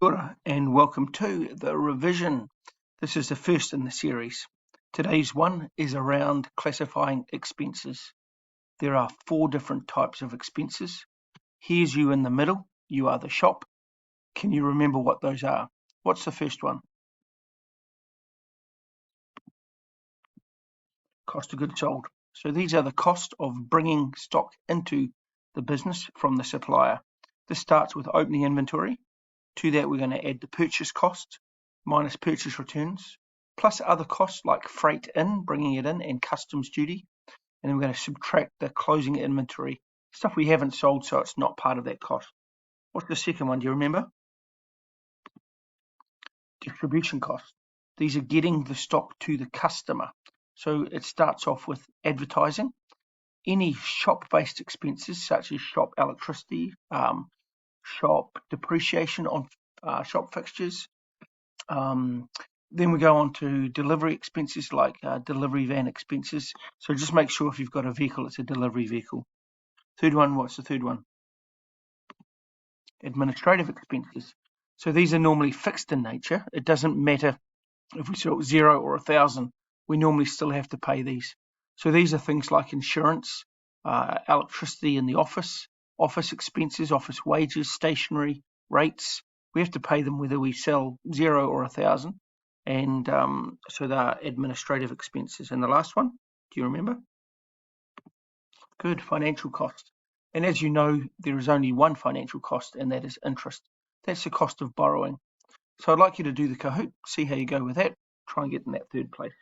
Kia ora and welcome to the revision. This is the first in the series. Today's one is around classifying expenses. There are 4 different types of expenses. Here's you in the middle. You are the shop. Can you remember what those are? What's the first one? Cost of goods sold. So these are the cost of bringing stock into the business from the supplier. This starts with opening inventory. To that, we're going to add the purchase cost minus purchase returns, plus other costs like freight in, bringing it in, and customs duty. And then we're going to subtract the closing inventory, stuff we haven't sold, so it's not part of that cost. What's the second one? Do you remember? Distribution costs. These are getting the stock to the customer. So it starts off with advertising. Any shop-based expenses, such as shop electricity, shop depreciation on shop fixtures. Then we go on to delivery expenses like delivery van expenses. So just make sure if you've got a vehicle, it's a delivery vehicle. Third one, what's the third one? Administrative expenses. So these are normally fixed in nature. It doesn't matter if we sell 0 or 1,000, we normally still have to pay these. So these are things like insurance, electricity in the office expenses, office wages, stationery, rates. We have to pay them whether we sell 0 or 1,000. And so they are administrative expenses. And the last one, do you remember? Good, financial cost. And as you know, there is only one financial cost, and that is interest. That's the cost of borrowing. So I'd like you to do the Kahoot, see how you go with that. Try and get in that third place.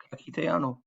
Ka kite anō.